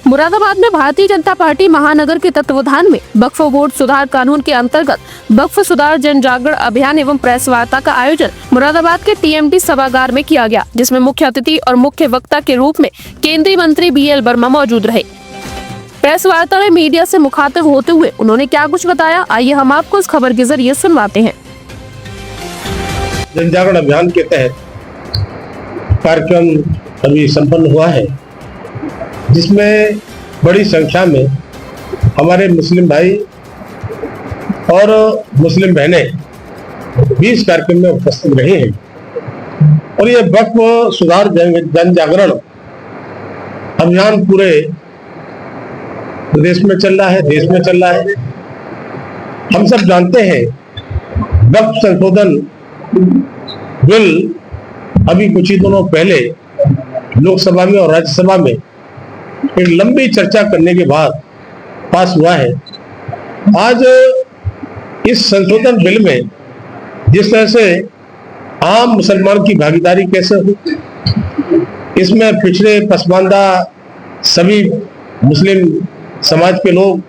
मुरादाबाद में भारतीय जनता पार्टी महानगर के तत्वावधान में वक्फ बोर्ड सुधार कानून के अंतर्गत वक्फ सुधार जन जागरण अभियान एवं प्रेस वार्ता का आयोजन मुरादाबाद के टीएमटी सभागार में किया गया, जिसमें मुख्य अतिथि और मुख्य वक्ता के रूप में केंद्रीय मंत्री BL वर्मा मौजूद रहे। प्रेस वार्ता में मीडिया से मुखातिब होते हुए उन्होंने क्या कुछ बताया, आइए हम आपको इस खबर के जरिए सुनवाते हैं। जन जागरण अभियान के तहत कार्यक्रम अभी संपन्न हुआ है, जिसमें बड़ी संख्या में हमारे मुस्लिम भाई और मुस्लिम बहनें भी इस कार्यक्रम में उपस्थित रहे हैं। और ये वक्फ सुधार जन जागरण अभियान पूरे प्रदेश में चल रहा है, देश में चल रहा है। हम सब जानते हैं वक्फ संशोधन बिल अभी कुछ ही दिनों पहले लोकसभा में और राज्यसभा में एक लंबी चर्चा करने के बाद पास हुआ है। आज इस संशोधन बिल में जिस तरह से आम मुसलमान की भागीदारी कैसे हो, इसमें पिछड़े पसमानदा सभी मुस्लिम समाज के लोग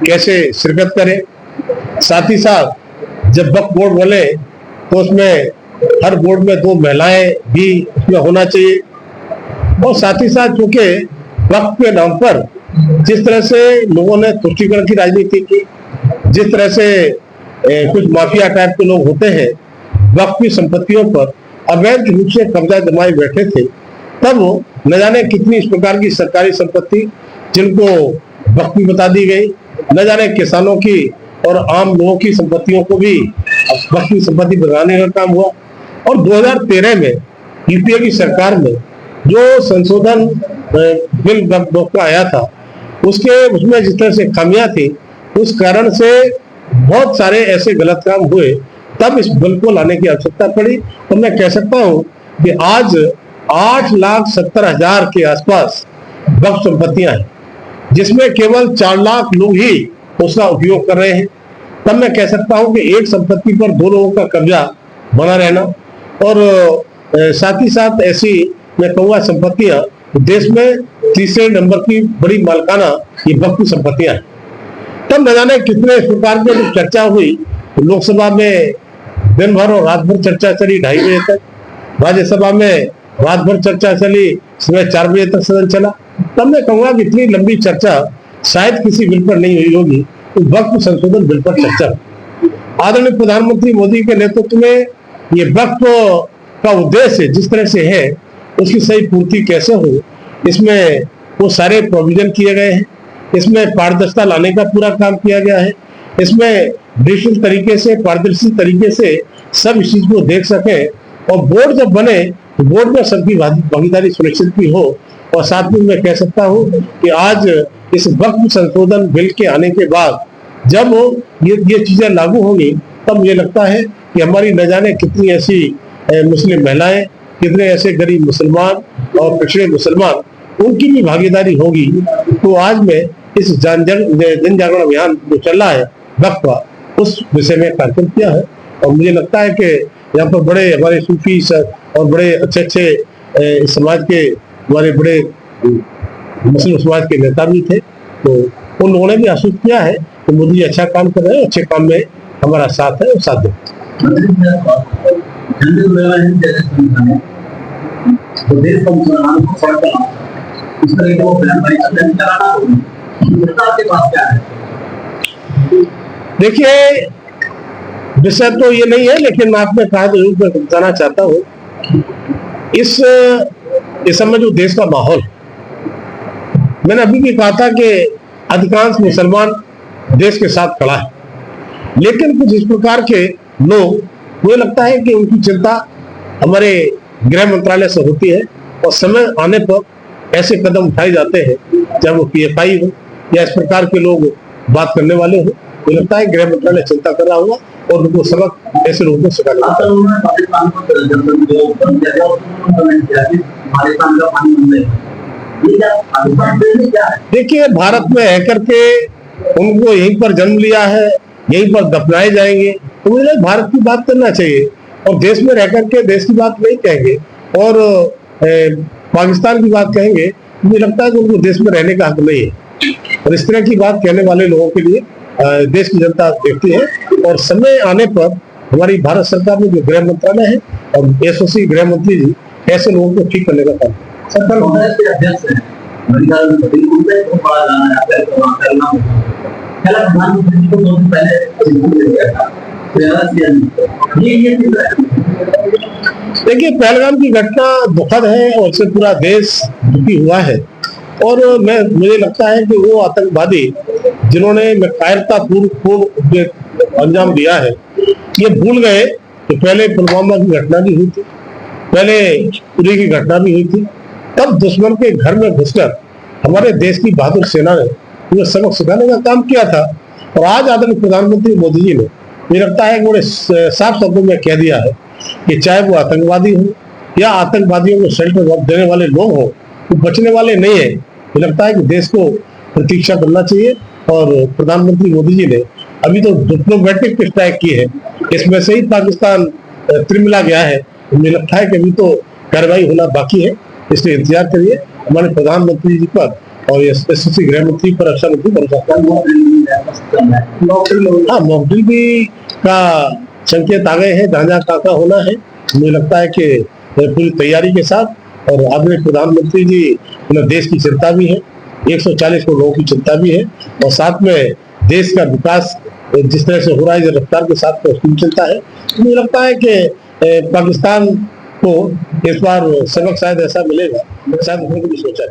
कैसे शिरकत करें, साथ ही साथ जब वक्फ बोर्ड बने तो उसमें हर बोर्ड में 2 महिलाएं भी उसमें होना चाहिए। और साथ ही साथ चूंकि वक्फ के नाम पर जिस तरह से लोगों ने तुष्टीकरण की राजनीति की, जिस तरह से कुछ माफिया टाइप के लोग होते हैं वक्फ की संपत्तियों पर अवैध रूप से कब्जा जमाए बैठे थे, तब न जाने कितनी इस प्रकार की सरकारी संपत्ति जिनको वक्फ में बता दी गई, न जाने किसानों की और आम लोगों की संपत्तियों को भी वक्फ की संपत्ति बनाने का काम हुआ। और 2013 में यूपीए की सरकार में जो संशोधन बिल वक्फ का आया था, उसमें जिस तरह से खामियां थी, उस कारण से बहुत सारे ऐसे गलत काम हुए, तब इस बिल को लाने की आवश्यकता पड़ी। तो मैं कह सकता हूं कि आज 8,70,000 के आसपास वक्फ संपत्तियां हैं, जिसमें केवल 4 लाख लोग ही उसका उपयोग कर रहे हैं। तब मैं कह सकता हूं कि एक संपत्ति पर 2 लोगों का कब्जा बना रहना, और साथ ही साथ ऐसी मैं कहूँगा संपत्तियां देश में तीसरे नंबर की बड़ी मालिकाना ये वक्फ की संपत्तियां हैं। तब न जाने कितने इस प्रकार की चर्चा हुई, लोकसभा में दिन भर और रात भर चर्चा चली 2:30 बजे तक, राज्यसभा में रात भर चर्चा चली, सुबह 4 बजे तक सदन चला। तब मैं कहूँगा कि इतनी लंबी चर्चा शायद किसी बिल पर नहीं हुई होगी, तो वक्फ संशोधन बिल पर चर्चा। आदरणीय प्रधानमंत्री मोदी के नेतृत्व में ये वक्फ का उद्देश्य जिस तरह से है, उसकी सही पूर्ति कैसे हो, इसमें वो सारे प्रोविजन किए गए हैं। इसमें पारदर्शिता लाने का पूरा काम किया गया है। इसमें डिजिटल तरीके से, पारदर्शी तरीके से सब इस चीज को देख सके, और बोर्ड जब बने तो बोर्ड में सबकी भागीदारी सुनिश्चित भी हो। और साथ में मैं कह सकता हूँ कि आज इस वक्फ संशोधन बिल के आने के बाद जब ये चीजें लागू होंगी, तब मुझे लगता है कि हमारी न जाने कितनी ऐसी मुस्लिम महिलाएं, कितने ऐसे गरीब मुसलमान और पिछड़े मुसलमान, उनकी भी भागीदारी होगी। तो आज मैं इस जन जागरण अभियान जो चल रहा है वक्फ का, उस विषय में कार्यक्रम किया है। और मुझे लगता है कि यहाँ पर बड़े हमारे सूफी और बड़े अच्छे समाज के हमारे बड़े मुस्लिम समाज के नेता भी थे, तो उन लोगों ने भी आसूस किया है कि मोदी जी अच्छा काम कर रहे हैं, अच्छे काम में हमारा साथ है और साथ दे। देखिए, विषय तो ये नहीं है, लेकिन मैं आपने कहा जरूर मैं बताना चाहता हूँ, इस समय जो देश का माहौल, मैंने अभी भी कहा था कि अधिकांश मुसलमान देश के साथ खड़ा है, लेकिन कुछ इस प्रकार के लोग, मुझे लगता है कि उनकी चिंता हमारे गृह मंत्रालय से होती है, और समय आने पर ऐसे कदम उठाए जाते हैं, चाहे वो PFI हो या इस प्रकार के लोग बात करने वाले हो। मुझे लगता है गृह मंत्रालय चिंता कर रहा होगा और उनको सबक ऐसे लोगों को सिखाना। देखिए, भारत में रह करके उनको यहीं पर जन्म लिया है, यहीं पर दफनाए जाएंगे, तो मुझे भारत की बात करना चाहिए, और देश में रह करके देश की बात नहीं कहेंगे और पाकिस्तान की बात कहेंगे, मुझे लगता है कि उनको देश में रहने का हक नहीं है। और इस तरह की बात कहने वाले लोगों के लिए देश की जनता देखती है, और समय आने पर हमारी भारत सरकार में जो गृह मंत्रालय है और एसओसी गृह मंत्री जी ऐसे लोगों को ठीक करने का काम करें। सरकार कांग्रेस के अध्यक्ष हैं, उनपे तो बड़ा जाना है, करना पहला प्रधानमंत्री जी को दो दिन पहले भूल गया था, ये देखिए, पहलगाम की घटना दुखद है और इससे पूरा देश दुखी हुआ है। और मुझे लगता है कि वो आतंकवादी जिन्होंने कायरतापूर्ण अंजाम दिया है, ये भूल गए कि पहले पुलवामा की घटना भी हुई थी, पहले उरी की घटना भी हुई थी। तब दुश्मन के घर में घुसकर हमारे देश की बहादुर सेना ने उन्हें सबक सिखाने का काम किया था। और आज आदरणीय प्रधानमंत्री मोदी जी ने, मुझे लगता है कि बड़े साफ शब्दों में कह दिया है कि चाहे वो आतंकवादी हो या आतंकवादियों को शेल्टर देने वाले लोग हो, वो बचने वाले नहीं है। मुझे लगता है कि देश को प्रतीक्षा करना चाहिए। और प्रधानमंत्री मोदी जी ने अभी तो डिप्लोमेटिक स्ट्राइक की है, इसमें से ही पाकिस्तान तिरमिला गया है। मुझे लगता है कि अभी तो कार्रवाई होना बाकी है, इसलिए इंतजार करिए हमारे प्रधानमंत्री जी पर और एसओसी गृह मंत्री पर, रक्षा मंत्री पर। हाँ, मॉकड्रिल भी का संकेत आ गए हैं, जहाँ जहाँ काका होना है। मुझे लगता है कि पूरी तैयारी के साथ, और आदरणीय प्रधानमंत्री जी उन्हें देश की चिंता भी है, 140 करोड़ लोगों की चिंता भी है, और साथ में देश का विकास जिस तरह से हो रहा है, रफ्तार के साथ उसकी चिंता है। मुझे लगता है कि पाकिस्तान को इस बार सबक शायद ऐसा मिलेगा, शायद उन्होंने भी सोचा है।